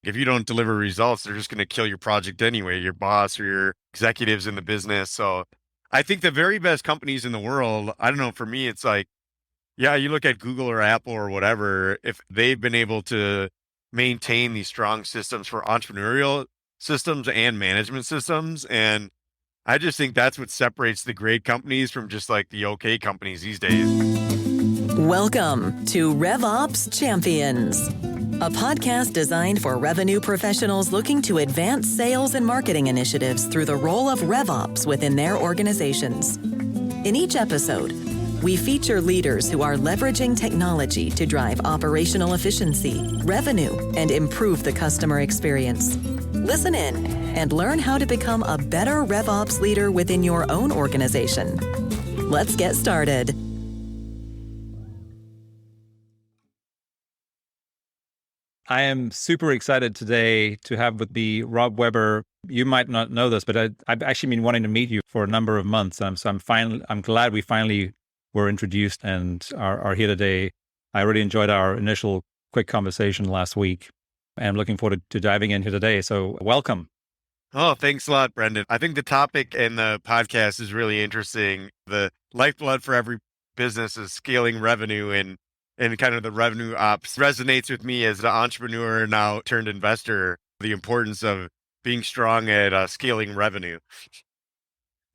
If you don't deliver results, they're just going to kill your project anyway, your boss or your executives in the business. So I think the very best companies in the world, I don't know, for me, it's like, yeah, you look at Google or Apple or whatever, if they've been able to maintain these strong systems for entrepreneurial systems and management systems. And I just think that's what separates the great companies from just like the okay companies these days. Welcome to RevOps Champions, a podcast designed for revenue professionals looking to advance sales and marketing initiatives through the role of RevOps within their organizations. In each episode, we feature leaders who are leveraging technology to drive operational efficiency, revenue, and improve the customer experience. Listen in and learn how to become a better RevOps leader within your own organization. Let's get started. I am super excited today to have with me Rob Weber. You might not know this, but I've actually been wanting to meet you for a number of months. I'm glad we finally were introduced and are here today. I really enjoyed our initial quick conversation last week, and I'm looking forward to diving in here today. So welcome. Oh, thanks a lot, Brendon. I think the topic and the podcast is really interesting. The lifeblood for every business is scaling revenue, and kind of the revenue ops resonates with me as an entrepreneur now turned investor, the importance of being strong at scaling revenue.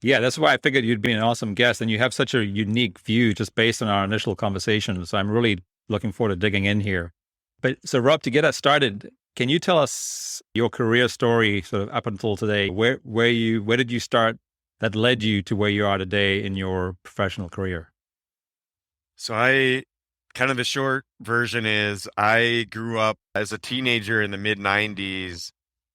Yeah, that's why I figured you'd be an awesome guest, and you have such a unique view just based on our initial conversation. So I'm really looking forward to digging in here. But so Rob, to get us started, can you tell us your career story sort of up until today? Where did you start that led you to where you are today in your professional career? So kind of the short version is I grew up as a teenager in the mid 90s,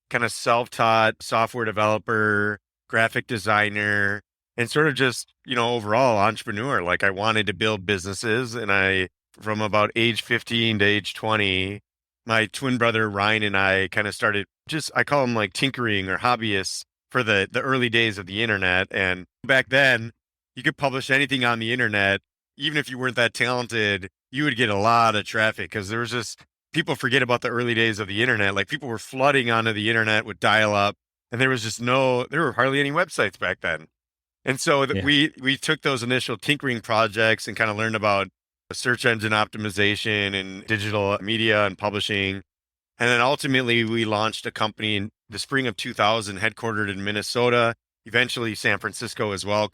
kind of self-taught software developer, graphic designer, and sort of just, overall entrepreneur. Like I wanted to build businesses, and from about age 15 to age 20, my twin brother Ryan and I kind of started I call them like tinkering or hobbyists for the early days of the internet. And back then you could publish anything on the internet. Even if you weren't that talented, you would get a lot of traffic because there was just, people forget about the early days of the internet. Like people were flooding onto the internet with dial up, and there were hardly any websites back then. And so we took those initial tinkering projects and kind of learned about search engine optimization and digital media and publishing. And then ultimately we launched a company in the spring of 2000, headquartered in Minnesota, eventually San Francisco as well,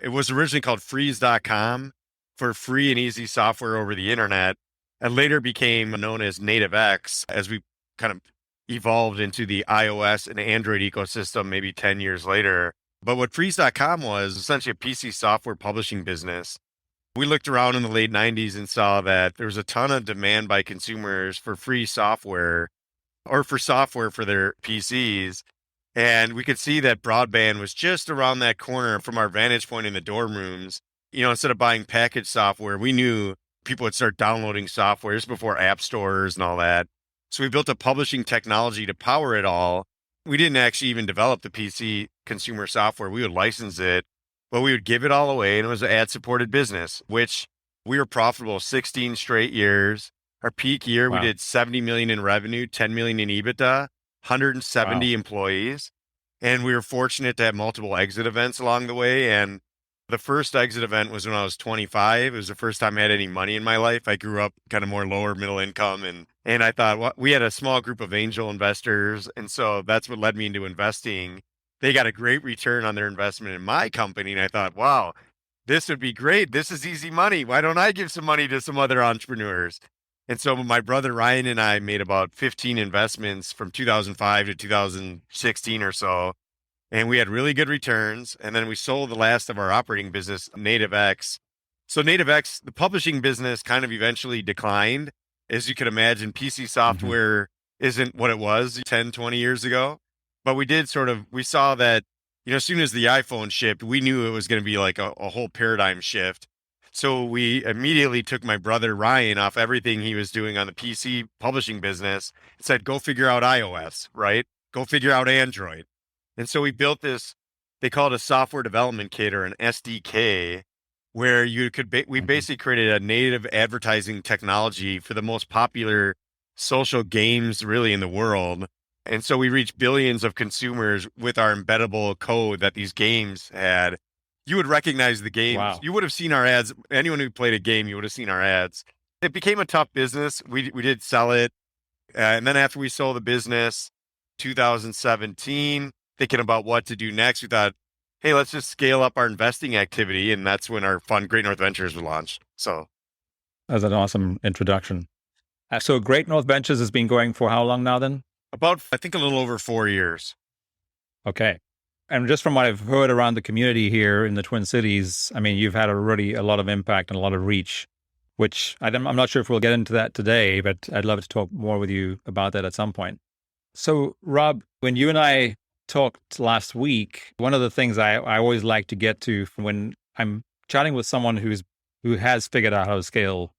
it was originally called freeze.com, for free and easy software over the internet, and later became known as NativeX as we kind of evolved into the iOS and Android ecosystem maybe 10 years later. But what freeze.com was essentially a PC software publishing business. We looked around in the late 90s and saw that there was a ton of demand by consumers for free software or for software for their PCs. And we could see that broadband was just around that corner from our vantage point in the dorm rooms. Instead of buying packaged software, we knew people would start downloading software just before app stores and all that. So we built a publishing technology to power it all. We didn't actually even develop the PC consumer software. We would license it, but we would give it all away. And it was an ad-supported business, which we were profitable 16 straight years. Our peak year, wow. We did $70 million in revenue, $10 million in EBITDA, 170 employees. And we were fortunate to have multiple exit events along the way. And the first exit event was when I was 25. It was the first time I had any money in my life. I grew up kind of more lower middle income. And I thought, we had a small group of angel investors. And so that's what led me into investing. They got a great return on their investment in my company. And I thought, wow, this would be great. This is easy money. Why don't I give some money to some other entrepreneurs? And so my brother Ryan and I made about 15 investments from 2005 to 2016 or so. And we had really good returns. And then we sold the last of our operating business, NativeX. So NativeX, the publishing business kind of eventually declined. As you can imagine, PC software isn't what it was 10, 20 years ago. But we saw that, as soon as the iPhone shipped, we knew it was going to be like a whole paradigm shift. So we immediately took my brother Ryan off everything he was doing on the PC publishing business and said, go figure out iOS, right? Go figure out Android. And so we built this, they call it a software development kit or an SDK, where we basically created a native advertising technology for the most popular social games really in the world. And so we reached billions of consumers with our embeddable code that these games had. You would recognize the games. Wow. You would have seen our ads. Anyone who played a game, you would have seen our ads. It became a tough business. We did sell it. And then after we sold the business, 2017, thinking about what to do next, we thought, hey, let's just scale up our investing activity. And that's when our fund, Great North Ventures, was launched. So That's an awesome introduction. So Great North Ventures has been going for how long now then? about, I think, a little over 4 years. Okay. And just from what I've heard around the community here in the Twin Cities, I mean, you've had a lot of impact and a lot of reach, which I'm not sure if we'll get into that today, but I'd love to talk more with you about that at some point. So, Rob, when you and I talked last week, one of the things I always like to get to when I'm chatting with someone who has figured out how to scale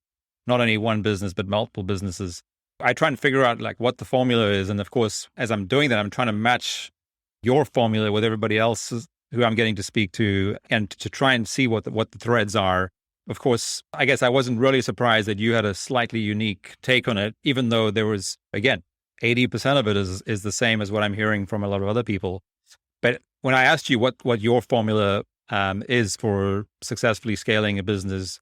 not only one business, but multiple businesses, I try and figure out like what the formula is. And of course, as I'm doing that, I'm trying to match your formula with everybody else who I'm getting to speak to and to try and see what the threads are. Of course, I guess I wasn't really surprised that you had a slightly unique take on it, even though there was, again, 80% of it is the same as what I'm hearing from a lot of other people. But when I asked you what your formula is for successfully scaling a business,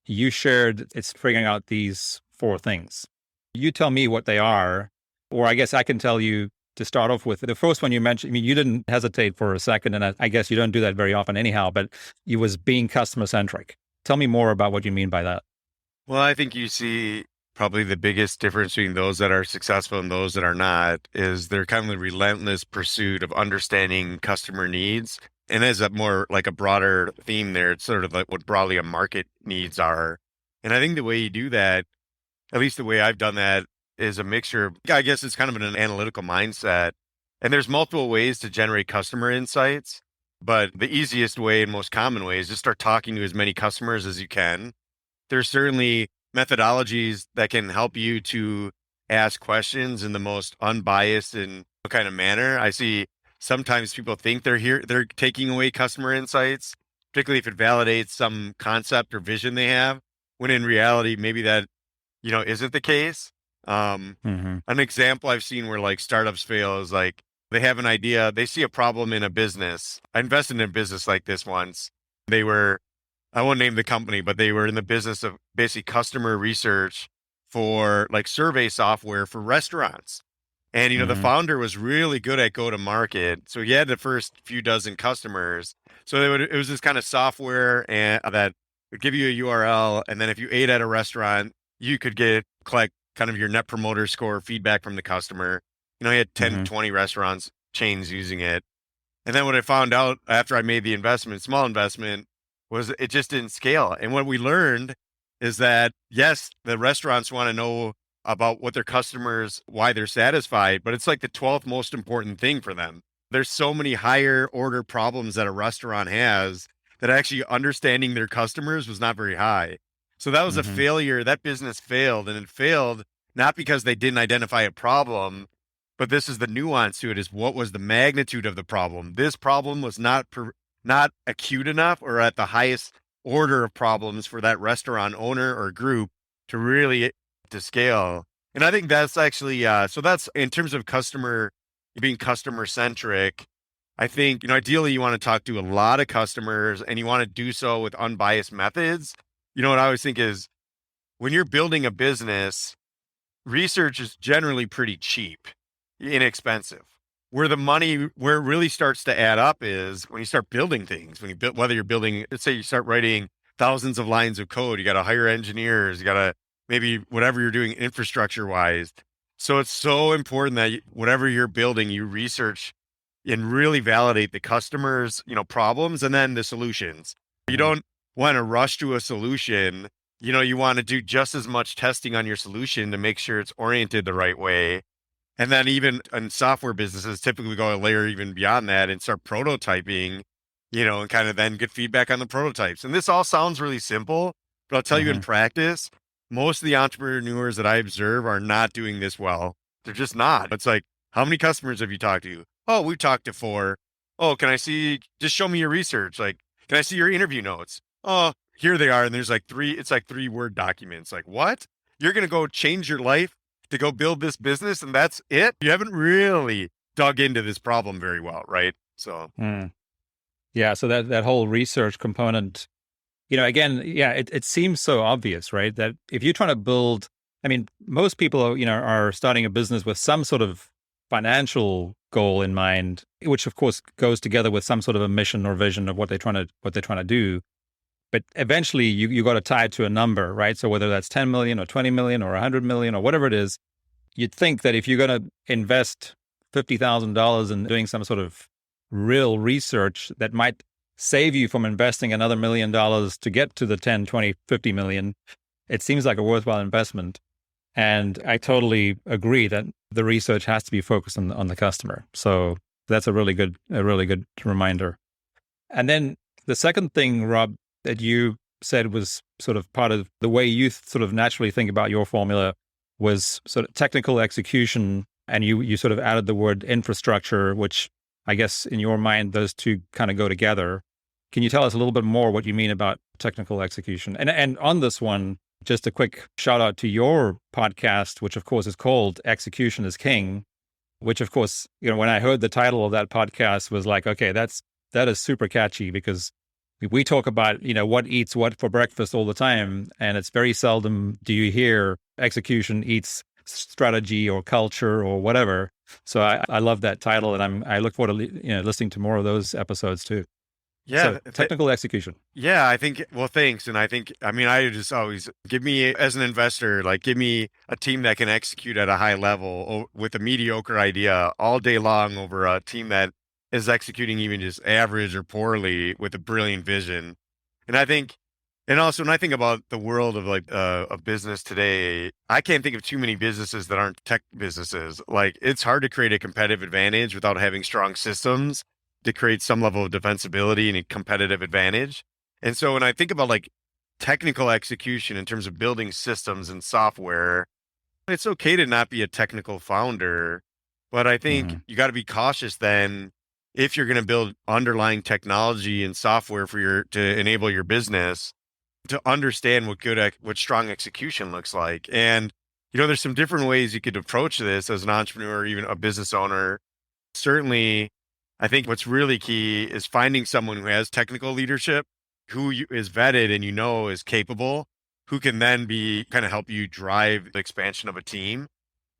you shared it's figuring out these 4 things. You tell me what they are, or I guess I can tell you to start off with. The first one you mentioned, I mean, you didn't hesitate for a second, and I guess you don't do that very often anyhow, but it was being customer-centric. Tell me more about what you mean by that. Well, I think you see probably the biggest difference between those that are successful and those that are not is they're kind of the relentless pursuit of understanding customer needs. And as a more like a broader theme there, it's sort of like what broadly a market needs are. And I think the way you do that, at least the way I've done that, is a mixture of, I guess it's kind of an analytical mindset. And there's multiple ways to generate customer insights, but the easiest way and most common way is just start talking to as many customers as you can. There's certainly methodologies that can help you to ask questions in the most unbiased and kind of manner. I see sometimes people think they're taking away customer insights, particularly if it validates some concept or vision they have, when in reality, maybe that, isn't the case. An example I've seen where like startups fail is like they have an idea, they see a problem in a business. I invested in a business like this once. I won't name the company, but they were in the business of basically customer research for like survey software for restaurants. And, the founder was really good at go to market. So he had the first few dozen customers. So it was this kind of software that would give you a URL. And then if you ate at a restaurant, you could collect kind of your net promoter score feedback from the customer. He had 10, 20 restaurants chains using it. And then what I found out after I made the investment, small investment, was it just didn't scale. And what we learned is that, yes, the restaurants want to know about what their customers, why they're satisfied, but it's like the 12th most important thing for them. There's so many higher order problems that a restaurant has that actually understanding their customers was not very high. So that was a failure. That business failed, and it failed not because they didn't identify a problem, but this is the nuance to it, is what was the magnitude of the problem. This problem was not acute enough or at the highest order of problems for that restaurant owner or group to really to scale. And I think that's actually, so that's in terms of being customer centric. I think, ideally you want to talk to a lot of customers and you want to do so with unbiased methods. What I always think is when you're building a business, research is generally pretty cheap, inexpensive. Where it really starts to add up is when you start building things, whether you're building, let's say you start writing thousands of lines of code, you got to hire engineers, you got to maybe whatever you're doing infrastructure wise. So it's so important that whatever you're building, you research and really validate the customers, problems and then the solutions. You don't want to rush to a solution. You want to do just as much testing on your solution to make sure it's oriented the right way. And then even in software businesses, typically go a layer even beyond that and start prototyping, and kind of then get feedback on the prototypes. And this all sounds really simple, but I'll tell you in practice, most of the entrepreneurs that I observe are not doing this well. They're just not. It's like, how many customers have you talked to? Oh, we've talked to 4. Oh, just show me your research. Like, can I see your interview notes? Oh, here they are. And there's like 3, it's like 3 Word documents. Like, what? You're going to go change your life to go build this business and that's it, you haven't really dug into this problem very well, right? So yeah, so that whole research component, again, yeah, it seems so obvious, right? That if you're trying to build, most people are starting a business with some sort of financial goal in mind, which of course goes together with some sort of a mission or vision of what they're trying to do. But eventually you got to tie it to a number, right? So whether that's 10 million or 20 million or 100 million or whatever it is, you'd think that if you're going to invest $50,000 in doing some sort of real research that might save you from investing another $1 million to get to the 10, 20, 50 million, it seems like a worthwhile investment. And I totally agree that the research has to be focused on the customer. So that's a really good reminder. And then the second thing, Rob, that you said was sort of part of the way you sort of naturally think about your formula was sort of technical execution. And you sort of added the word infrastructure, which I guess in your mind, those two kind of go together. Can you tell us a little bit more what you mean about technical execution? And on this one, just a quick shout out to your podcast, which of course is called Execution is King, which of course, when I heard the title of that podcast was like, okay, that is super catchy because we talk about, what eats what for breakfast all the time. And it's very seldom do you hear execution eats strategy or culture or whatever. So I love that title and I look forward to, listening to more of those episodes too. yeah, So technical execution. yeah, I think, well, thanks. And I think, I just always give me, as an investor, like give me a team that can execute at a high level with a mediocre idea all day long over a team that is executing even just average or poorly with a brilliant vision. And I think, and also when I think about the world of of business today, I can't think of too many businesses that aren't tech businesses. Like it's hard to create a competitive advantage without having strong systems to create some level of defensibility and a competitive advantage. And so when I think about like technical execution in terms of building systems and software, it's okay to not be a technical founder, but I think you got to be cautious then if you're going to build underlying technology and software to enable your business, to understand what strong execution looks like. And, there's some different ways you could approach this as an entrepreneur, or even a business owner. Certainly, I think what's really key is finding someone who has technical leadership, who is vetted and is capable, who can then kind of help you drive the expansion of a team.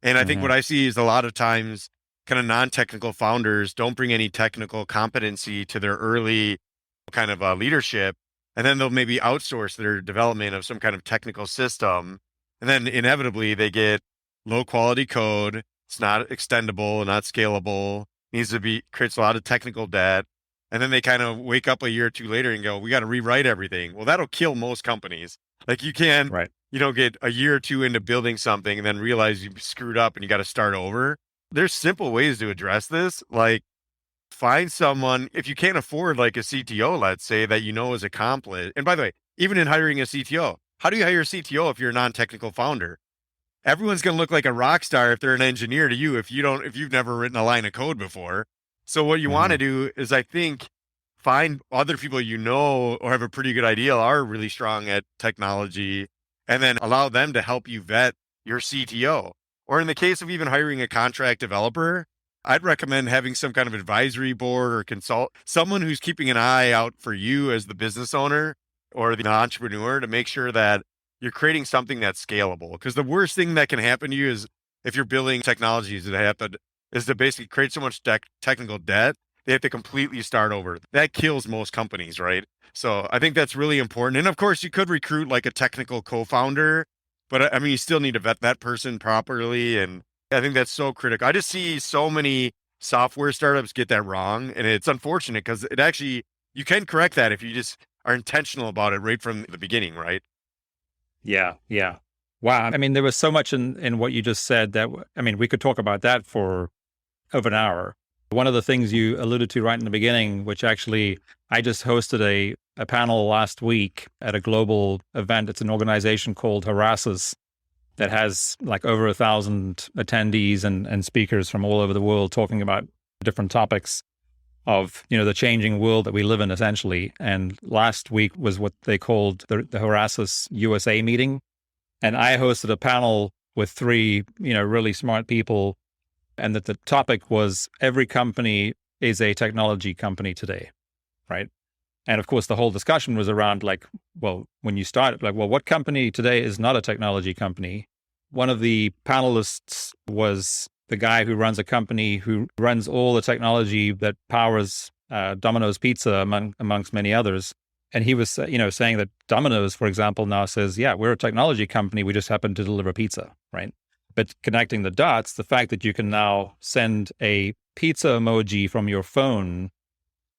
And I think what I see is a lot of times kind of non-technical founders don't bring any technical competency to their early kind of leadership. And then they'll maybe outsource their development of some kind of technical system. And then inevitably they get low quality code. It's not extendable, not scalable, creates a lot of technical debt. And then they kind of wake up a year or two later and go, we got to rewrite everything. Well, that'll kill most companies. Like you can, get a year or two into building something and then realize you screwed up and you got to start over. There's simple ways to address this. Like find someone, if you can't afford like a CTO, let's say, that is accomplished. And by the way, even in hiring a CTO, how do you hire a CTO if you're a non-technical founder? Everyone's going to look like a rock star if they're an engineer to you if you've never written a line of code before. So what you want to do is, I think, find other people or have a pretty good idea are really strong at technology, and then allow them to help you vet your CTO. Or in the case of even hiring a contract developer, I'd recommend having some kind of advisory board or someone who's keeping an eye out for you as the business owner or the entrepreneur to make sure that you're creating something that's scalable. Because the worst thing that can happen to you is if you're building technologies is to basically create so much technical debt, they have to completely start over. That kills most companies, right? So I think that's really important. And of course, you could recruit like a technical co-founder, but you still need to vet that person properly. And I think that's so critical. I just see so many software startups get that wrong. And it's unfortunate because you can correct that if you just are intentional about it right from the beginning, right? Yeah. Wow. There was so much in what you just said that, we could talk about that for over an hour. One of the things you alluded to right in the beginning, which actually I just hosted a panel last week at a global event. It's an organization called Harassus that has like over 1,000 attendees and speakers from all over the world talking about different topics of, the changing world that we live in essentially. And last week was what they called the Harassus USA meeting. And I hosted a panel with three, really smart people, and that the topic was every company is a technology company today, right? And of course, the whole discussion was around when you start, what company today is not a technology company? One of the panelists was the guy who runs a company who runs all the technology that powers Domino's Pizza, amongst many others. And he was, saying that Domino's, for example, now says, yeah, we're a technology company. We just happen to deliver pizza, right? But connecting the dots, the fact that you can now send a pizza emoji from your phone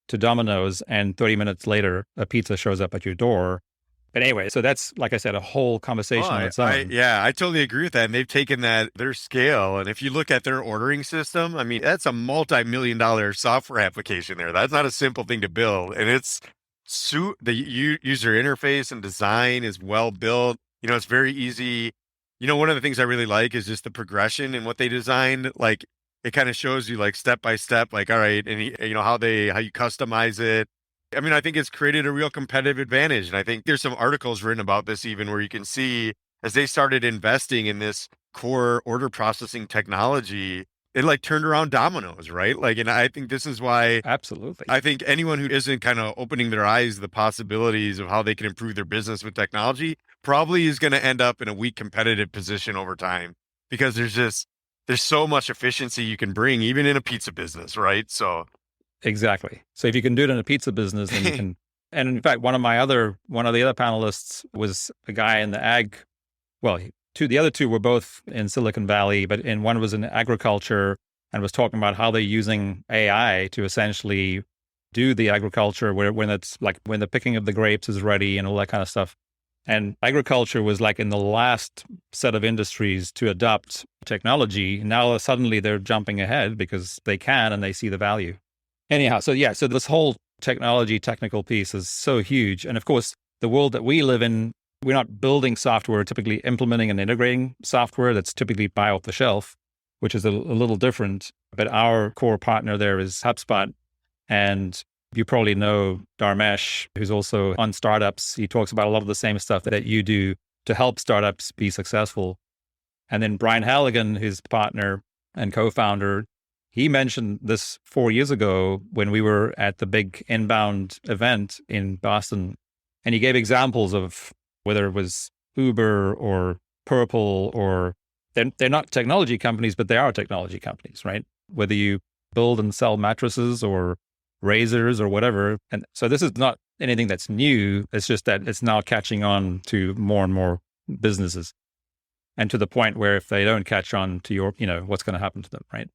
to Domino's and 30 minutes later, a pizza shows up at your door. But anyway, so that's, like I said, a whole conversation on its own. I totally agree with that. And they've taken their scale. And if you look at their ordering system, I mean, that's a multi-million-dollar software application there. That's not a simple thing to build. And the user interface and design is well built. It's very easy. One of the things I really like is just the progression and what they designed. Like, it kind of shows you step by step, all right, and how you customize it. I mean, I think it's created a real competitive advantage. And I think there's some articles written about this even where you can see as they started investing in this core order processing technology, it turned around Domino's, right? And I think this is why absolutely. I think anyone who isn't kind of opening their eyes to the possibilities of how they can improve their business with technology probably is going to end up in a weak competitive position over time because there's so much efficiency you can bring even in a pizza business, right? So exactly. So if you can do it in a pizza business, then you can. And in fact, one of the other panelists was a guy in the ag. Well, the other two were both in Silicon Valley, but one was in agriculture and was talking about how they're using AI to essentially do the agriculture when it's when the picking of the grapes is ready and all that kind of stuff. And agriculture was in the last set of industries to adopt technology. Now suddenly they're jumping ahead because they can and they see the value. Anyhow, so this whole technical piece is so huge. And of course, the world that we live in, we're not building software, we're typically implementing and integrating software that's typically buy off the shelf, which is a little different. But our core partner there is HubSpot. And you probably know Dharmesh, who's also on startups. He talks about a lot of the same stuff that you do to help startups be successful. And then Brian Halligan, his partner and co-founder, he mentioned this 4 years ago when we were at the big inbound event in Boston. And he gave examples of whether it was Uber or Purple or they're not technology companies, but they are technology companies, right? Whether you build and sell mattresses or razors or whatever. And so this is not anything that's new. It's just that it's now catching on to more and more businesses. And to the point where if they don't catch on to what's going to happen to them, right?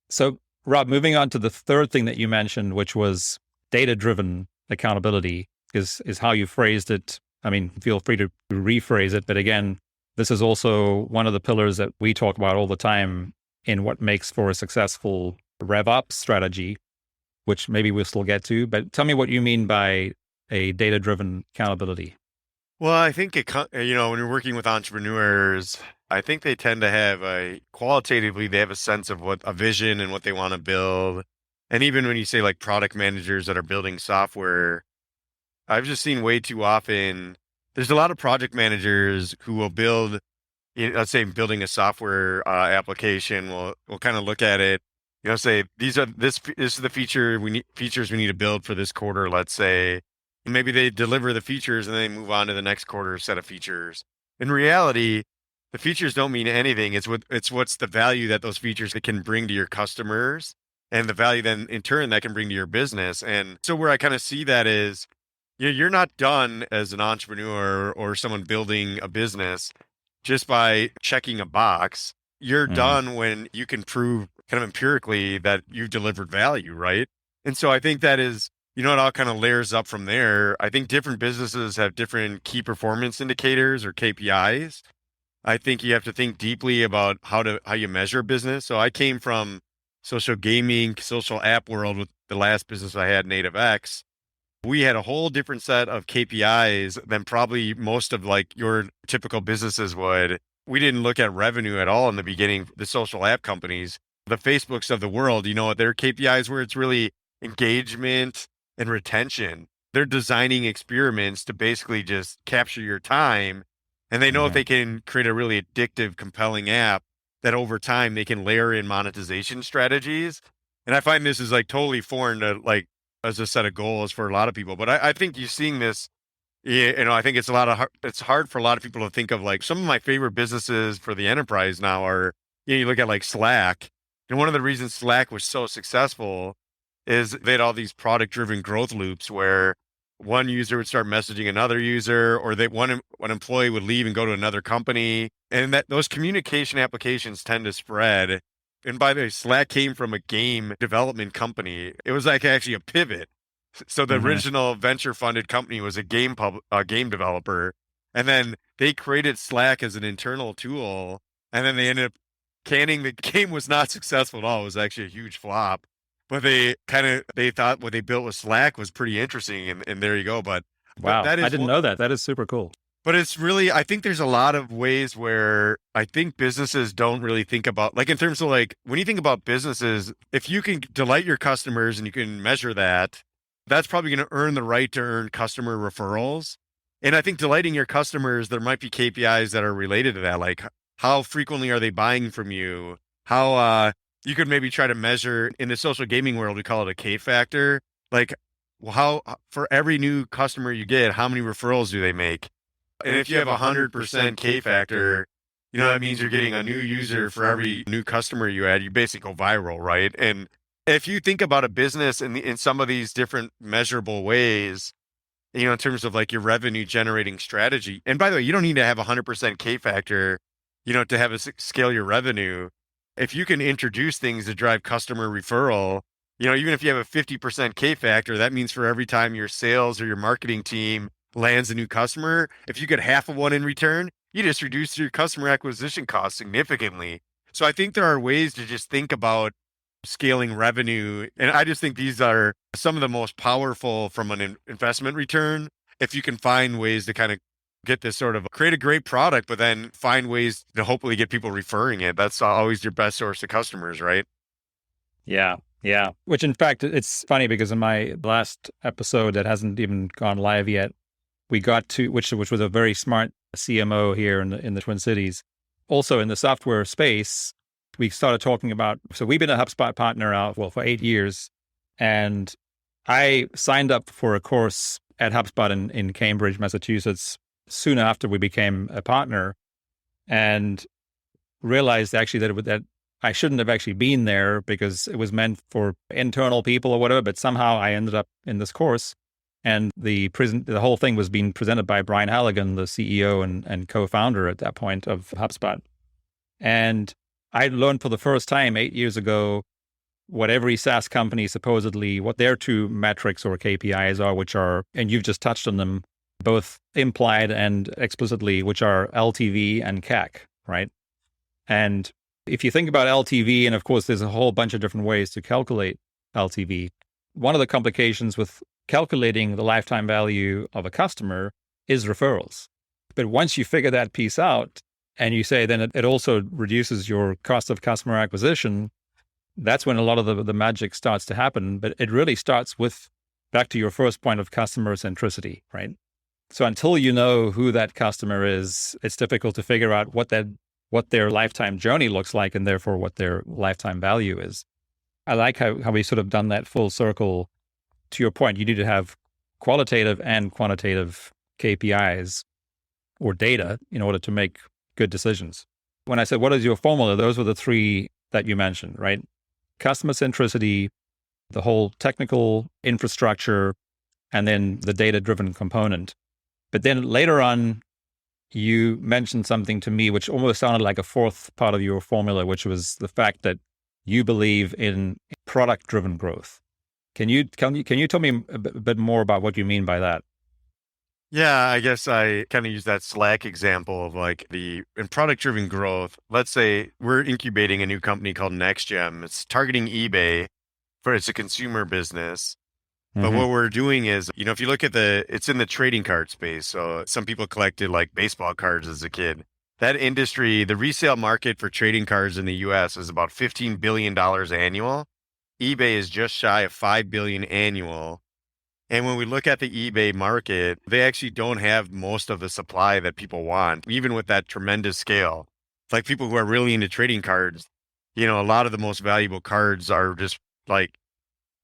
So Rob, moving on to the third thing that you mentioned, which was data-driven accountability is how you phrased it. I mean, feel free to rephrase it. But again, this is also one of the pillars that we talk about all the time in what makes for a successful RevOps strategy, which maybe we'll still get to. But tell me what you mean by a data-driven accountability. Well, I think when you're working with entrepreneurs, I think they tend to have qualitatively, they have a sense of what a vision and what they want to build. And even when you say product managers that are building software, I've just seen way too often, there's a lot of project managers who will build, let's say building a software application, we'll kind of look at it, say this is the features we need to build for this quarter, let's say. And maybe they deliver the features and then they move on to the next quarter set of features. In reality, the features don't mean anything. It's what's the value that those features can bring to your customers and the value then in turn that can bring to your business. And so where I kind of see that is, you're not done as an entrepreneur or someone building a business just by checking a box. You're done when you can prove kind of empirically that you've delivered value, right? And so I think that is, it all kind of layers up from there. I think different businesses have different key performance indicators or KPIs. I think you have to think deeply about how you measure business. So I came from social gaming, social app world with the last business I had, NativeX. We had a whole different set of KPIs than probably most of your typical businesses would. We didn't look at revenue at all in the beginning, the social app companies, the Facebooks of the world, their KPIs where it's really engagement and retention. They're designing experiments to basically just capture your time And they know if Mhm. they can create a really addictive, compelling app, that over time they can layer in monetization strategies. And I find this is like totally foreign to like as a set of goals for a lot of people. But I think you're seeing this. Yeah, I think it's a lot of it's hard for a lot of people to think of like some of my favorite businesses for the enterprise now are, you look at like Slack. And one of the reasons Slack was so successful is they had all these product driven growth loops where one user would start messaging another user, or they one employee would leave and go to another company. And that those communication applications tend to spread. And by the way, Slack came from a game development company. It was like actually a pivot. So the Mhm. original venture funded company was a game developer, and then they created Slack as an internal tool, and then they ended up canning. The game was not successful at all. It was actually a huge flop. But they thought what they built with Slack was pretty interesting, and there you go. But Wow. that I is didn't one. know that. That is super cool. But it's really, I think there's a lot of ways where I think businesses don't really think about, like in terms of like, when you think about businesses, if you can delight your customers and you can measure that, that's probably going to earn the right to earn customer referrals. And I think delighting your customers, there might be KPIs that are related to that. Like how frequently are they buying from you? How, you could maybe try to measure in the social gaming world, we call it a K factor. Like, well, for every new customer you get, how many referrals do they make? And if you have 100% K factor, that means you're getting a new user for every new customer you add. You basically go viral, right? And if you think about a business in some of these different measurable ways, in terms of like your revenue generating strategy. And by the way, you don't need to have 100% K factor, to have scale your revenue. If you can introduce things to drive customer referral, even if you have a 50% K factor, that means for every time your sales or your marketing team lands a new customer, if you get half of one in return, you just reduce your customer acquisition cost significantly. So I think there are ways to just think about scaling revenue. And I just think these are some of the most powerful from an investment return. If you can find ways to kind of get this sort of create a great product, but then find ways to hopefully get people referring it. That's always your best source of customers, right? Yeah. Yeah. Which in fact, it's funny because in my last episode that hasn't even gone live yet, we got to, which was a very smart CMO here in the Twin Cities. Also in the software space, we started talking about, so we've been a HubSpot partner out, for 8 years. And I signed up for a course at HubSpot in Cambridge, Massachusetts, soon after we became a partner, and realized actually that I shouldn't have actually been there because it was meant for internal people or whatever, but somehow I ended up in this course. And the whole thing was being presented by Brian Halligan, the CEO and co-founder at that point of HubSpot. And I learned for the first time 8 years ago what every SaaS company supposedly, what their two metrics or KPIs are, which are, and you've just touched on them, both implied and explicitly, which are LTV and CAC, right? And if you think about LTV, and of course, there's a whole bunch of different ways to calculate LTV. One of the complications with calculating the lifetime value of a customer is referrals. But once you figure that piece out and you say then it also reduces your cost of customer acquisition, that's when a lot of the magic starts to happen. But it really starts with, back to your first point of customer centricity, right? So until you know who that customer is, it's difficult to figure out what their lifetime journey looks like and therefore what their lifetime value is. I like how we sort of done that full circle. To your point, you need to have qualitative and quantitative KPIs or data in order to make good decisions. When I said, what is your formula? Those were the three that you mentioned, right? Customer centricity, the whole technical infrastructure, and then the data-driven component. But then later on, you mentioned something to me which almost sounded like a fourth part of your formula, which was the fact that you believe in product-driven growth. Can you tell me a bit more about what you mean by that? Yeah, I guess I kind of use that Slack example of like in product-driven growth. Let's say we're incubating a new company called NextGem. It's targeting eBay it's a consumer business. But what we're doing is, if you look at it's in the trading card space. So some people collected like baseball cards as a kid. That industry, the resale market for trading cards in the US is about $15 billion annual. eBay is just shy of $5 billion annual. And when we look at the eBay market, they actually don't have most of the supply that people want, even with that tremendous scale. Like people who are really into trading cards, a lot of the most valuable cards are just like,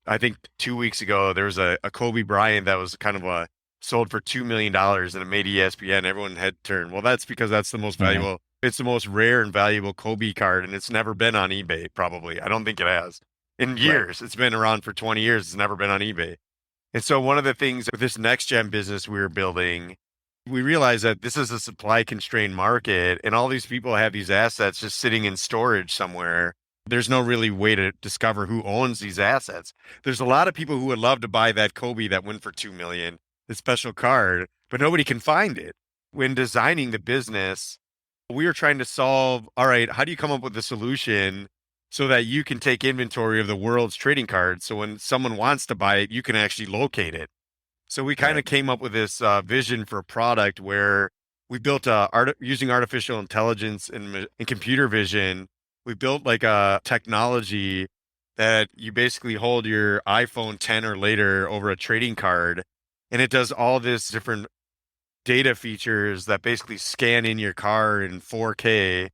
I think 2 weeks ago, there was a Kobe Bryant that was kind of sold for $2 million and it made ESPN. Everyone had turned. Well, that's because that's the most Right. valuable. It's the most rare and valuable Kobe card, and it's never been on eBay, probably. I don't think it has. In Right. years, it's been around for 20 years. It's never been on eBay. And so one of the things with this next gen business we were building, we realized that this is a supply constrained market and all these people have these assets just sitting in storage somewhere. There's no really way to discover who owns these assets. There's a lot of people who would love to buy that Kobe that went for 2 million, the special card, but nobody can find it. When designing the business, we were trying to solve, all right, how do you come up with a solution so that you can take inventory of the world's trading cards? So when someone wants to buy it, you can actually locate it. So we kind of Right. came up with this vision for a product where we built using artificial intelligence and computer vision. We built like a technology that you basically hold your iPhone 10 or later over a trading card, and it does all this different data features that basically scan in your car in 4K,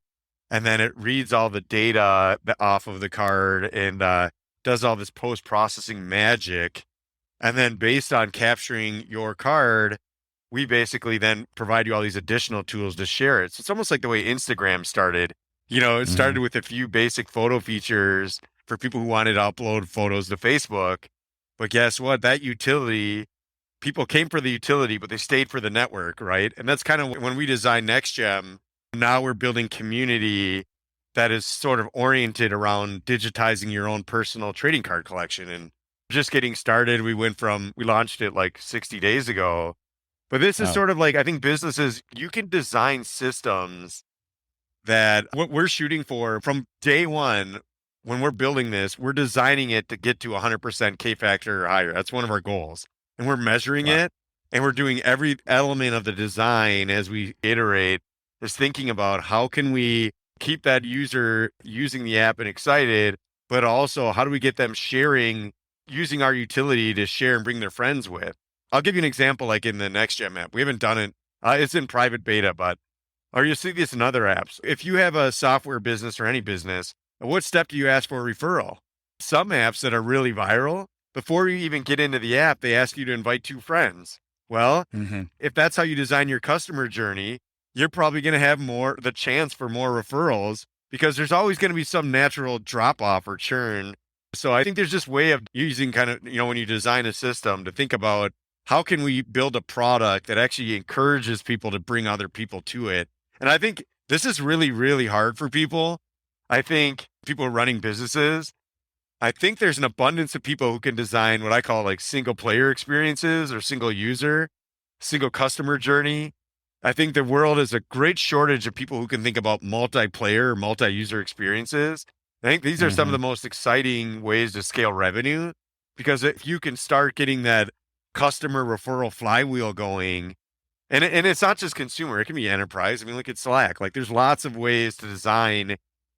and then it reads all the data off of the card and does all this post-processing magic. And then based on capturing your card, we basically then provide you all these additional tools to share it. So it's almost like the way Instagram started. It started with a few basic photo features for people who wanted to upload photos to Facebook. But guess what? That utility, people came for the utility, but they stayed for the network, right? And that's kind of when we designed NextGem. Now we're building community that is sort of oriented around digitizing your own personal trading card collection. And just getting started, we launched it like 60 days ago. But this is Oh, sort of like, I think businesses, you can design systems that what we're shooting for from day one, when we're building this, we're designing it to get to 100% K factor or higher. That's one of our goals. And we're measuring wow. it and we're doing every element of the design as we iterate, is thinking about how can we keep that user using the app and excited, but also how do we get them sharing, using our utility to share and bring their friends with. I'll give you an example, like in the NextGem app. We haven't done it. It's in private beta, or you see this in other apps. If you have a software business or any business, what step do you ask for a referral? Some apps that are really viral, before you even get into the app, they ask you to invite 2 friends. Well, Hmm. if that's how you design your customer journey, you're probably going to have the chance for more referrals because there's always going to be some natural drop off or churn. So I think there's just way of using kind of, when you design a system to think about how can we build a product that actually encourages people to bring other people to it. And I think this is really, really hard for people. I think people running businesses, I think there's an abundance of people who can design what I call like single player experiences or single user, single customer journey. I think the world is a great shortage of people who can think about multiplayer or multi-user experiences. I think these are some of Hmm. the most exciting ways to scale revenue, because if you can start getting that customer referral flywheel going, and it's not just consumer, it can be enterprise. I mean, look at Slack. Like there's lots of ways to design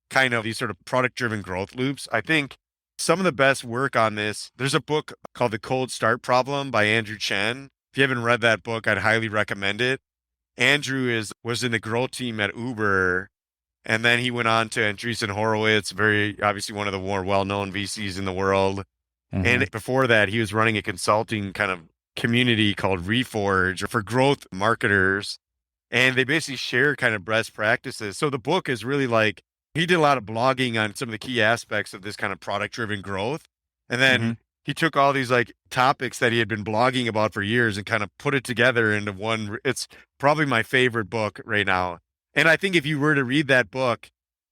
kind of these sort of product driven growth loops. I think some of the best work on this, there's a book called The Cold Start Problem by Andrew Chen. If you haven't read that book, I'd highly recommend it. Andrew was in the growth team at Uber, and then he went on to Andreessen Horowitz, very obviously one of the more well-known VCs in the world. Hmm. And before that, he was running a consulting kind of community called Reforge for growth marketers. And they basically share kind of best practices. So the book is really like, he did a lot of blogging on some of the key aspects of this kind of product driven growth. And then Hmm. he took all these like topics that he had been blogging about for years and kind of put it together into one. It's probably my favorite book right now. And I think if you were to read that book,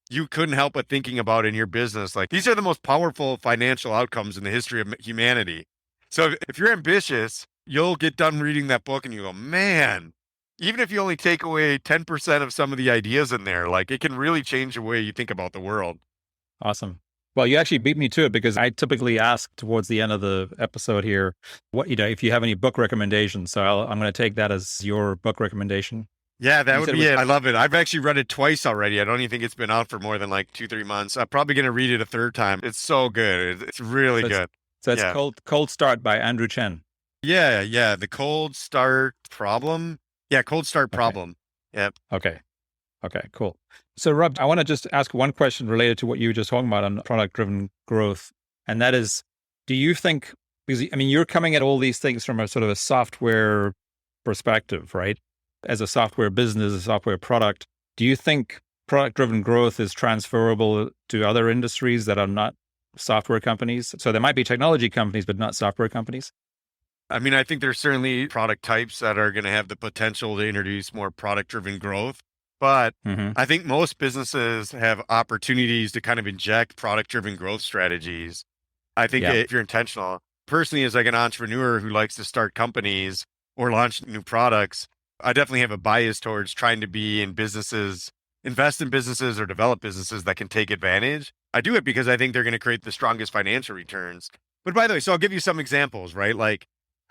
you couldn't help but thinking about in your business, like these are the most powerful financial outcomes in the history of humanity. So if you're ambitious, you'll get done reading that book and you go, man, even if you only take away 10% of some of the ideas in there, like it can really change the way you think about the world. Awesome. Well, you actually beat me to it because I typically ask towards the end of the episode here, if you have any book recommendations. So I'm going to take that as your book recommendation. Yeah, that You would said it be was it. I love it. I've actually read it twice already. I don't even think it's been out for more than like 2, 3 months. I'm probably going to read it a third time. It's so good. It's really so it's, good. so it's Yeah. Cold Start by Andrew Chen. Yeah. The cold start problem. Yeah, cold start Okay. problem. Yep. Okay. Okay, cool. So, Rob, I want to just ask one question related to what you were just talking about on product-driven growth, and that is, do you think, because I mean, you're coming at all these things from a sort of a software perspective, right? As a software business, a software product, do you think product-driven growth is transferable to other industries that are not software companies? So there might be technology companies, but not software companies. I mean, I think there's certainly product types that are going to have the potential to introduce more product driven growth. But Mm-hmm. I think most businesses have opportunities to kind of inject product driven growth strategies. I think Yeah. if you're intentional, personally, as like an entrepreneur who likes to start companies or launch new products, I definitely have a bias towards trying to be in businesses, invest in businesses or develop businesses that can take advantage. I do it because I think they're going to create the strongest financial returns. But by the way, so I'll give you some examples, right? Like,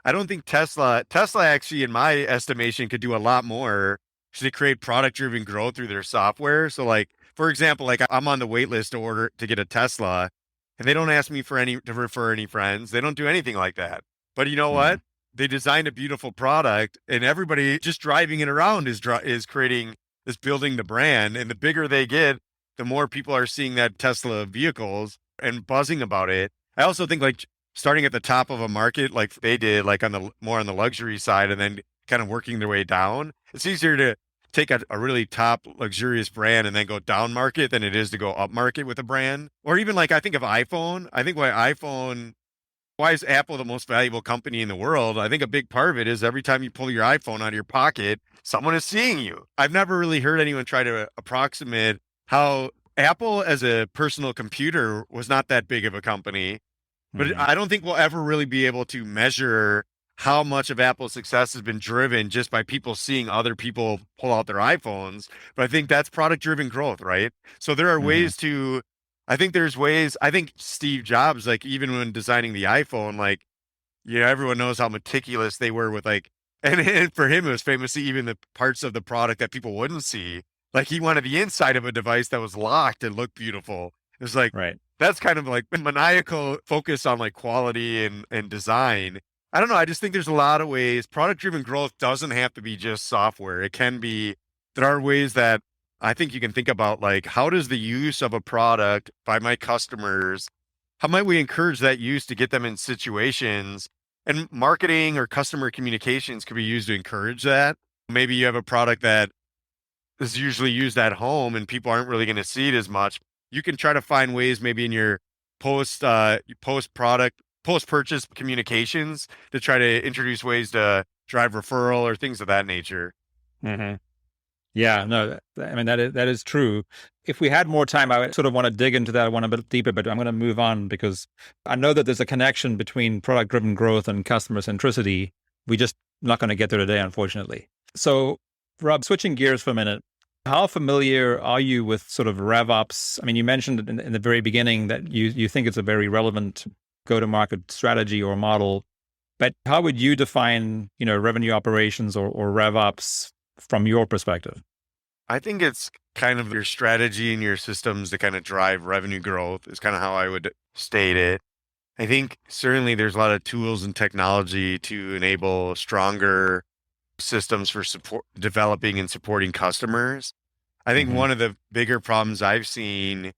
I don't think Tesla actually, in my estimation, could do a lot more to create product driven growth through their software. So, like, for example, like I'm on the wait list to order to get a Tesla, and they don't ask me for any to refer any friends. They don't do anything like that. But you know Mm-hmm. what? They designed a beautiful product, and everybody just driving it around is creating is building the brand. And the bigger they get, the more people are seeing that Tesla vehicles and buzzing about it. I also think like starting at the top of a market like they did, like on the more on the luxury side, and then kind of working their way down. It's easier to take a really top luxurious brand and then go down market than it is to go up market with a brand. Or even like I think of iPhone. I think why is Apple the most valuable company in the world? I think a big part of it is every time you pull your iPhone out of your pocket, someone is seeing you. I've never really heard anyone try to approximate how Apple as a personal computer was not that big of a company, but Mm-hmm. I don't think we'll ever really be able to measure how much of Apple's success has been driven just by people seeing other people pull out their iPhones. But I think that's product driven growth, right? So there are Mm-hmm. ways to, I think there's ways, I think Steve Jobs, like even when designing the iPhone, like, everyone knows how meticulous they were with like, and for him, it was famously even the parts of the product that people wouldn't see. Like he wanted the inside of a device that was locked and looked beautiful. It was like, Right. that's kind of like maniacal focus on like quality and design. I don't know. I just think there's a lot of ways. Product driven growth doesn't have to be just software. It can be, there are ways that I think you can think about like, how does the use of a product by my customers, how might we encourage that use to get them in situations, and marketing or customer communications could be used to encourage that. Maybe you have a product that is usually used at home and people aren't really going to see it as much. You can try to find ways maybe in your post purchase communications to try to introduce ways to drive referral or things of that nature. Mm-hmm. Yeah, no, I mean that is true. If we had more time, I would sort of want to dig into that one a bit deeper, but I'm going to move on because I know that there's a connection between product-driven growth and customer centricity. We just not going to get there today, unfortunately. So, Rob, switching gears for a minute, how familiar are you with sort of RevOps? I mean, you mentioned in the very beginning that you think it's a very relevant go-to-market strategy or model, but how would you define, revenue operations or RevOps from your perspective? I think it's kind of your strategy and your systems to kind of drive revenue growth is kind of how I would state it. I think certainly there's a lot of tools and technology to enable stronger systems for support, developing and supporting customers. I think Mm-hmm. one of the bigger problems I've seen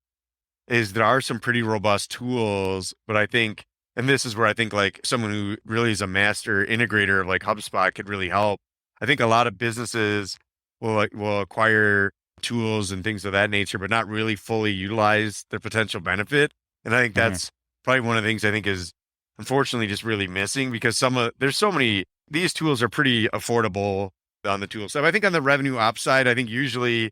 is there are some pretty robust tools, but I think, and this is where I think like someone who really is a master integrator of like HubSpot could really help. I think a lot of businesses will acquire tools and things of that nature, but not really fully utilize their potential benefit. And I think Mm-hmm. that's probably one of the things I think is unfortunately just really missing because there's so many, these tools are pretty affordable on the tool side. I think on the revenue ops side, I think usually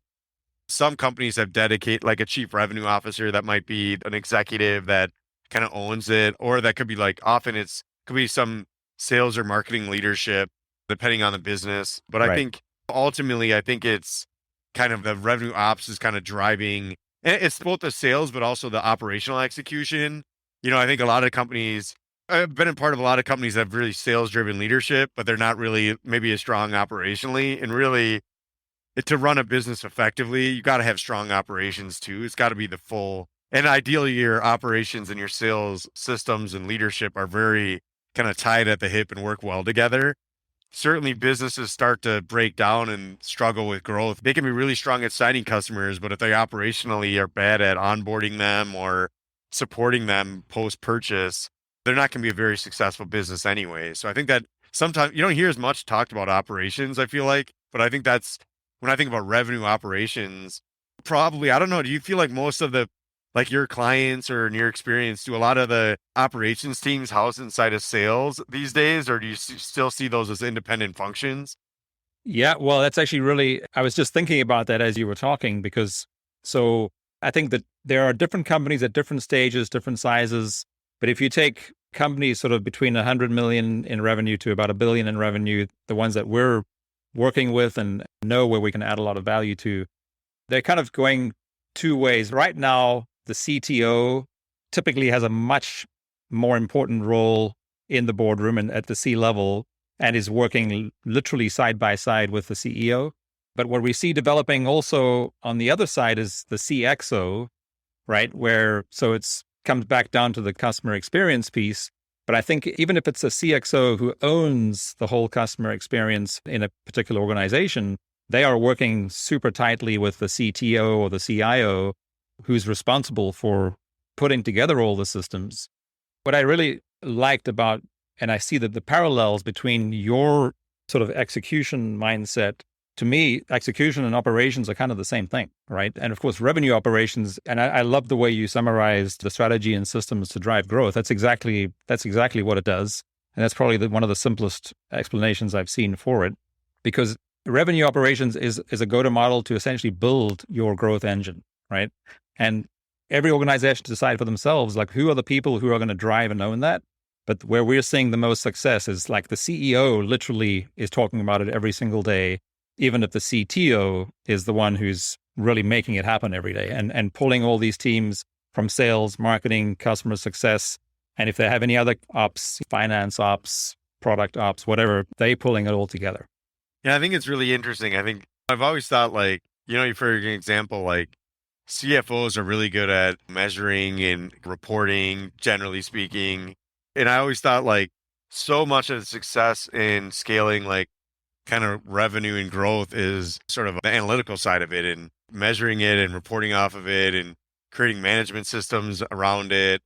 some companies have dedicated like a chief revenue officer that might be an executive that kind of owns it, or that could be like often could be some sales or marketing leadership, depending on the business. But I Right. think ultimately, I think it's kind of the revenue ops is kind of driving, and it's both the sales, but also the operational execution. I think a lot of companies, I've been a part of a lot of companies that have really sales driven leadership, but they're not really maybe as strong operationally. And really, to run a business effectively, you got to have strong operations too. It's got to be the full, and ideally your operations and your sales systems and leadership are very kind of tied at the hip and work well together. Certainly businesses start to break down and struggle with growth. They can be really strong at signing customers, but if they operationally are bad at onboarding them or supporting them post-purchase, they're not going to be a very successful business anyway. So I think that sometimes you don't hear as much talked about operations, I feel like, but I think that's when I think about revenue operations, probably, I don't know, do you feel like most of the like your clients or in your experience, do a lot of the operations teams house inside of sales these days, or do you still see those as independent functions? Yeah, well, that's actually really, I was just thinking about that as you were talking, because so I think that there are different companies at different stages, different sizes. But if you take companies sort of between 100 million in revenue to about 1 billion in revenue, the ones that we're working with and know where we can add a lot of value to, they're kind of going two ways. Right now, the CTO typically has a much more important role in the boardroom and at the C level and is working literally side by side with the CEO. But what we see developing also on the other side is the CXO, right? Where, so it's comes back down to the customer experience piece. But I think even if it's a CXO who owns the whole customer experience in a particular organization, they are working super tightly with the CTO or the CIO who's responsible for putting together all the systems. What I really liked about, and I see that the parallels between your sort of execution mindset, to me, execution and operations are kind of the same thing, right? And of course, revenue operations, and I love the way you summarized the strategy and systems to drive growth. That's exactly what it does. And that's probably one of the simplest explanations I've seen for it, because revenue operations is a go-to model to essentially build your growth engine, right? And every organization decide for themselves, like, who are the people who are going to drive and own that? But where we're seeing the most success is like the CEO literally is talking about it every single day, even if the CTO is the one who's really making it happen every day and pulling all these teams from sales, marketing, customer success. And if they have any other ops, finance ops, product ops, whatever, they pulling it all together. Yeah, I think it's really interesting. I think I've always thought like, for an example, like CFOs are really good at measuring and reporting, generally speaking. And I always thought like so much of the success in scaling, like kind of revenue and growth is sort of the analytical side of it and measuring it and reporting off of it and creating management systems around it.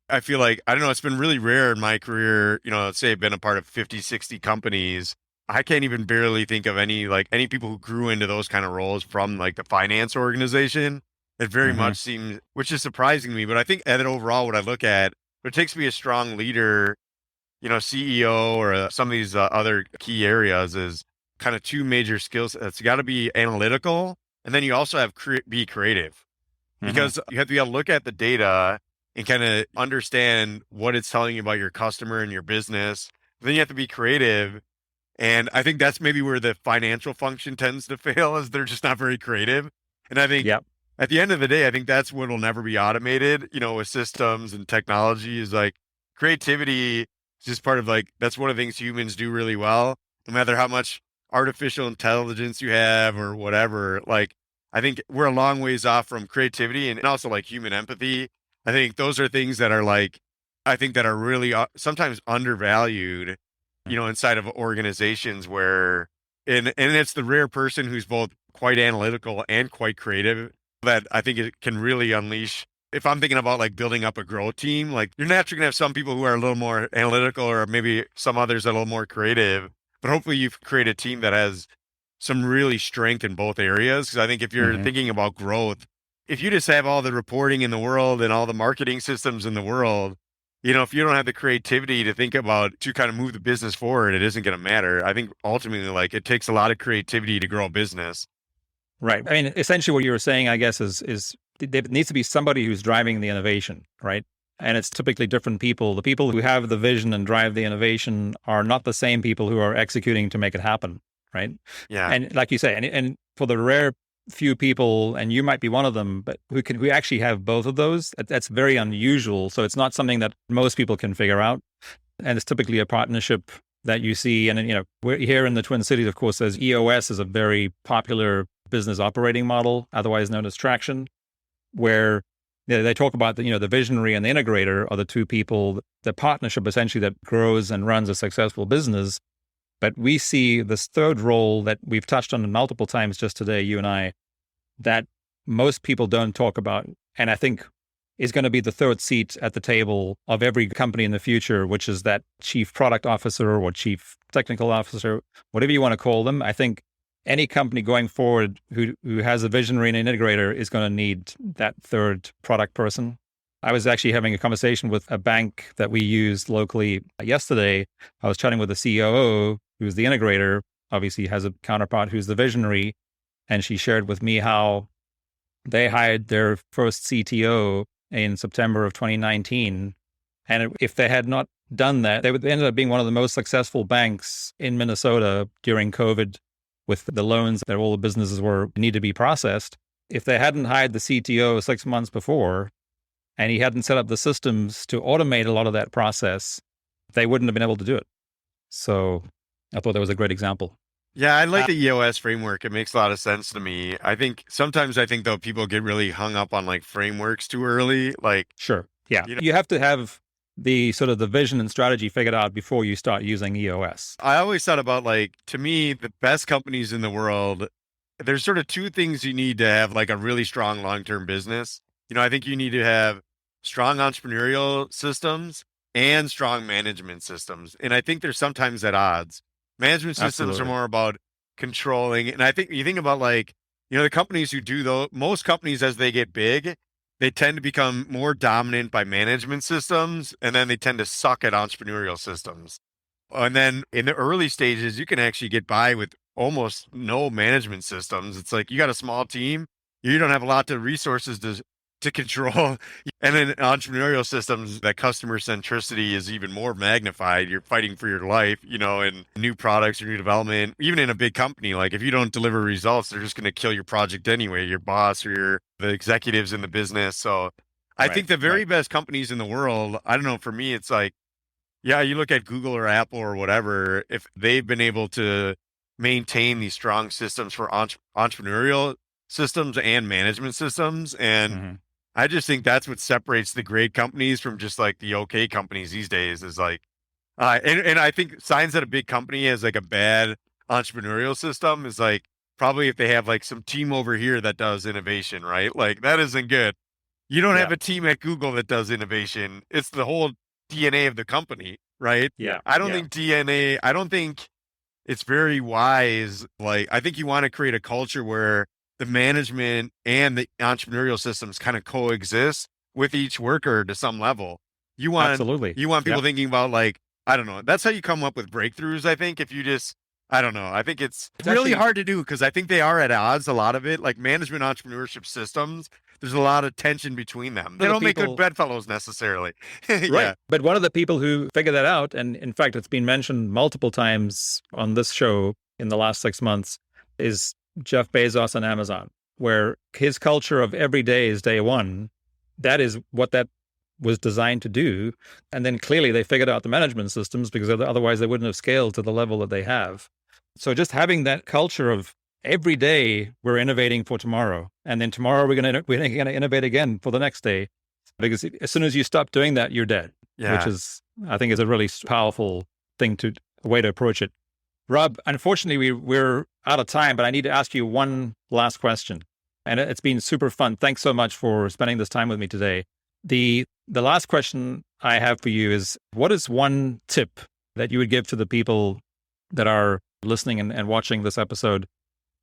I feel like, I don't know, it's been really rare in my career, let's say I've been a part of 50, 60 companies. I can't even barely think of any people who grew into those kind of roles from like the finance organization. It very much seems, which is surprising to me, but I think that overall what I look at, what it takes to be a strong leader, CEO or some of these other key areas is kind of two major skills. It's got to be analytical, and then you also have be creative, because you have to be able to look at the data and kind of understand what it's telling you about your customer and your business. Then you have to be creative. And I think that's maybe where the financial function tends to fail, is they're just not very creative. And I think at the end of the day, I think that's what will never be automated, with systems and technology, is like creativity is just part of like, that's one of the things humans do really well, no matter how much artificial intelligence you have or whatever. Like, I think we're a long ways off from creativity and also like human empathy. I think those are things that are like, I think that are really sometimes undervalued, inside of organizations where, and it's the rare person who's both quite analytical and quite creative that I think it can really unleash. If I'm thinking about like building up a growth team, like you're naturally going to have some people who are a little more analytical or maybe some others that are a little more creative, but hopefully you've created a team that has some really strength in both areas. Because I think if you're thinking about growth, if you just have all the reporting in the world and all the marketing systems in the world, if you don't have the creativity to think about to kind of move the business forward, it isn't going to matter. I think ultimately, like, it takes a lot of creativity to grow a business. Right. I mean, essentially what you were saying, I guess, is there needs to be somebody who's driving the innovation, right? And it's typically different people. The people who have the vision and drive the innovation are not the same people who are executing to make it happen, right? Yeah. And like you say, and for the rare few people, and you might be one of them, but who actually have both of those, that's very unusual. So it's not something that most people can figure out. And it's typically a partnership that you see. And, we're here in the Twin Cities, of course, as EOS is a very popular business operating model, otherwise known as traction, where they talk about the visionary and the integrator are the two people, the partnership essentially that grows and runs a successful business. But we see this third role that we've touched on multiple times just today, you and I, that most people don't talk about. And I think is going to be the third seat at the table of every company in the future, which is that chief product officer or chief technical officer, whatever you want to call them. I think any company going forward who has a visionary and an integrator is going to need that third product person. I was actually having a conversation with a bank that we used locally yesterday. I was chatting with the COO, who's the integrator, obviously has a counterpart who's the visionary. And she shared with me how they hired their first CTO in September of 2019. And if they had not done that, they would end up being one of the most successful banks in Minnesota during COVID with the loans that all the businesses need to be processed. If they hadn't hired the CTO 6 months before, and he hadn't set up the systems to automate a lot of that process, they wouldn't have been able to do it. So I thought that was a great example. Yeah, I like the EOS framework. It makes a lot of sense to me. Sometimes though people get really hung up on like frameworks too early. Like, sure. Yeah. You have to have the sort of the vision and strategy figured out before you start using EOS. I always thought about to me, the best companies in the world, there's sort of two things you need to have like a really strong long-term business. I think you need to have strong entrepreneurial systems and strong management systems. And I think they're sometimes at odds. Management systems Absolutely. are more about controlling. And I think you think about the companies who do though, most companies as they get big, they tend to become more dominant by management systems, and then they tend to suck at entrepreneurial systems. And then in the early stages, you can actually get by with almost no management systems. It's like you got a small team, you don't have a lot of resources to control. And in entrepreneurial systems, that customer centricity is even more magnified. You're fighting for your life, in new products or new development. Even in a big company, like if you don't deliver results, they're just going to kill your project anyway, your boss or the executives in the business. So I think the very best companies in the world, I don't know, for me, it's like, yeah, you look at Google or Apple or whatever, if they've been able to maintain these strong systems for entrepreneurial systems and management systems. And I just think that's what separates the great companies from just like the okay companies these days is like, and I think signs that a big company has like a bad entrepreneurial system is like probably if they have like some team over here that does innovation, right? Like that isn't good. You don't have a team at Google that does innovation. It's the whole DNA of the company, right? Yeah. I don't think it's very wise. Like I think you want to create a culture where the management and the entrepreneurial systems kind of coexist with each worker to some level. You want people thinking about like, I don't know. That's how you come up with breakthroughs. I think if you just, I don't know. I think it's really hard to do because I think they are at odds. A lot of it, like management entrepreneurship systems, there's a lot of tension between them. They don't make good bedfellows necessarily. Right. But one of the people who figured that out, and in fact, it's been mentioned multiple times on this show in the last 6 months, is Jeff Bezos on Amazon, where his culture of every day is day one. That is what that was designed to do. And then clearly they figured out the management systems because otherwise they wouldn't have scaled to the level that they have. So just having that culture of every day we're innovating for tomorrow. And then tomorrow we're going to innovate again for the next day. Because as soon as you stop doing that, you're dead. Yeah. Which is, I think, is a really powerful way to approach it. Rob, unfortunately, we're out of time, but I need to ask you one last question. And it's been super fun. Thanks so much for spending this time with me today. The last question I have for you is, what is one tip that you would give to the people that are listening and watching this episode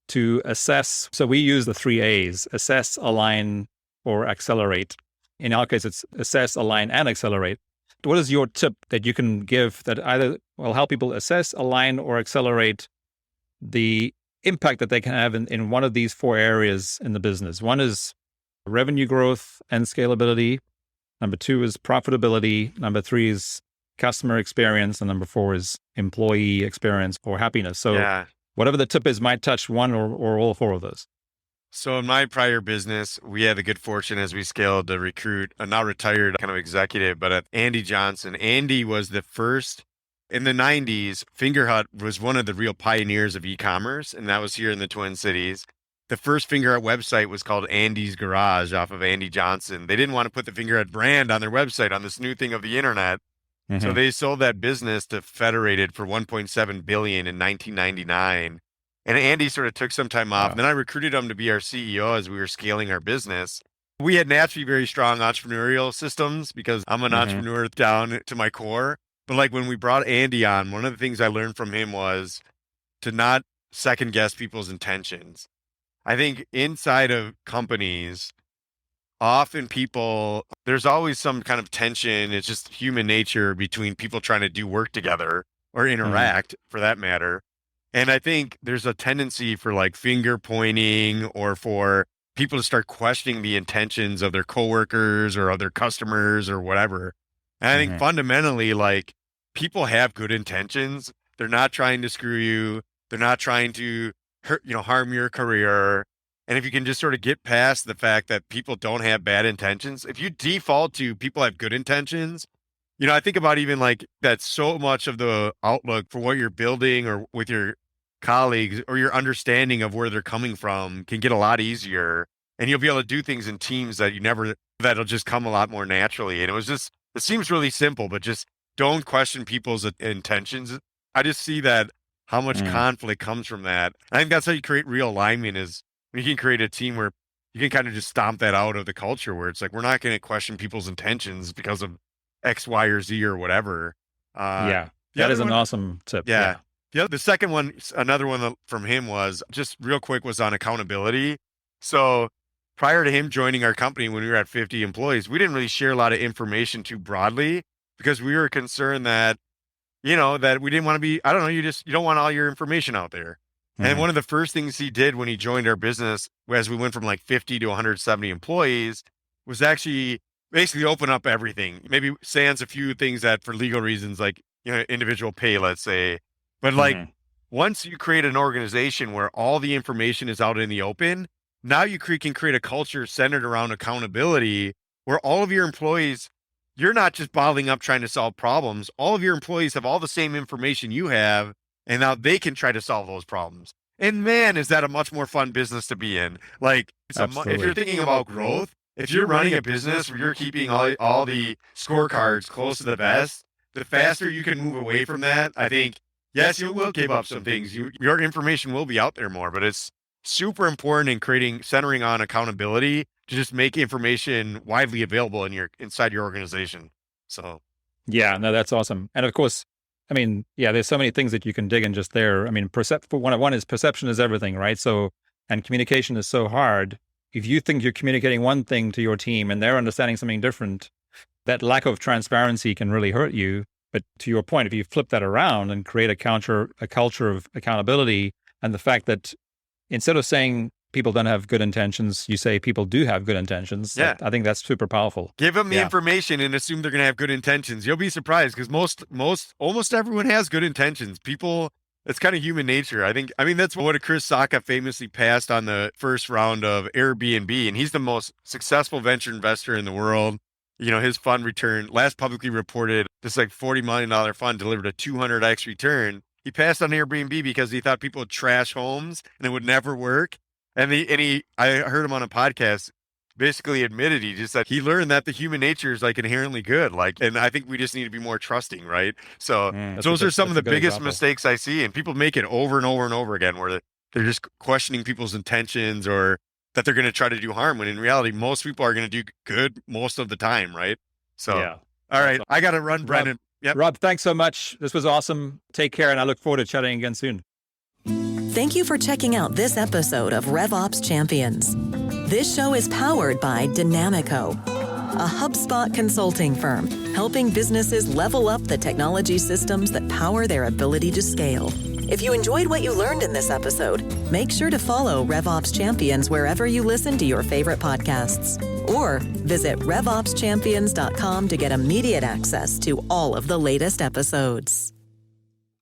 to assess? So we use the 3 A's, assess, align, or accelerate. In our case, it's assess, align, and accelerate. What is your tip that you can give that either will help people assess, align, or accelerate the impact that they can have in one of these 4 areas in the business? One is revenue growth and scalability. Number 2 is profitability. Number 3 is customer experience. And number 4 is employee experience or happiness. So whatever the tip is might touch one or all 4 of those. So in my prior business, we had the good fortune as we scaled to recruit a now retired kind of executive, but Andy Johnson. Andy was the first in the 90s. Fingerhut was one of the real pioneers of e-commerce, and that was here in the Twin Cities. the first finger art website was called Andy's Garage off of Andy Johnson. They didn't want to put the finger art brand on their website on this new thing of the internet. So they sold that business to Federated for $1.7 billion in 1999. And Andy sort of took some time off. And then I recruited him to be our CEO as we were scaling our business. We had naturally very strong entrepreneurial systems because I'm an entrepreneur down to my core. But like when we brought Andy on, one of the things I learned from him was to not second guess people's intentions. I think inside of companies, often there's always some kind of tension. It's just human nature between people trying to do work together or interact for that matter. And I think there's a tendency for like finger pointing or for people to start questioning the intentions of their coworkers or other customers or whatever. And I think fundamentally, like people have good intentions. They're not trying to screw you. They're not trying to harm your career. And if you can just sort of get past the fact that people don't have bad intentions, if you default to people have good intentions, I think about even like that so much of the outlook for what you're building or with your colleagues or your understanding of where they're coming from can get a lot easier. And you'll be able to do things in teams that'll just come a lot more naturally. And it seems really simple, but just don't question people's intentions. I just see that how much conflict comes from that. I think that's how you create real alignment is when you can create a team where you can kind of just stomp that out of the culture where it's like, we're not going to question people's intentions because of X, Y, or Z or whatever. That is an awesome tip. Yeah. The second one, another one from him was just real quick was on accountability. So prior to him joining our company, when we were at 50 employees, we didn't really share a lot of information too broadly because we were concerned that, that we didn't want to be, you don't want all your information out there. And one of the first things he did when he joined our business, as we went from like 50 to 170 employees, was actually basically open up everything. Maybe sans a few things that for legal reasons, like, individual pay, let's say. But like once you create an organization where all the information is out in the open, now you can create a culture centered around accountability where all of your employees, you're not just bottling up trying to solve problems. All of your employees have all the same information you have, and now they can try to solve those problems. And man, is that a much more fun business to be in. Like, if you're thinking about growth, if you're running a business where you're keeping all the scorecards close to the vest, the faster you can move away from that, I think, yes, you will give up some things. Your information will be out there more, but it's super important in centering on accountability to just make information widely available inside your organization. So, yeah, no, that's awesome. And of course, there's so many things that you can dig in just there. One is perception is everything, right? So, and communication is so hard. If you think you're communicating one thing to your team and they're understanding something different, that lack of transparency can really hurt you. But to your point, if you flip that around and create a culture of accountability, and the fact that instead of saying people don't have good intentions, you say people do have good intentions. Yeah. I think that's super powerful. Give them the information and assume they're going to have good intentions. You'll be surprised because almost everyone has good intentions. People, it's kind of human nature. I think that's what Chris Sacca famously passed on the first round of Airbnb, and he's the most successful venture investor in the world. His fund return, last publicly reported, this like $40 million fund delivered a 200x return. He passed on Airbnb because he thought people would trash homes and it would never work. And I heard him on a podcast, basically admitted he learned that the human nature is like inherently good. And I think we just need to be more trusting, right? So those are some of the biggest mistakes I see, and people make it over and over and over again, where they're just questioning people's intentions or that they're going to try to do harm, when in reality, most people are going to do good most of the time, right? So, all right, I got to run, Brendon. Yep. Rob, thanks so much. This was awesome. Take care, and I look forward to chatting again soon. Thank you for checking out this episode of RevOps Champions. This show is powered by Dynamico, a HubSpot consulting firm helping businesses level up the technology systems that power their ability to scale. If you enjoyed what you learned in this episode, make sure to follow RevOps Champions wherever you listen to your favorite podcasts. Or visit RevOpsChampions.com to get immediate access to all of the latest episodes.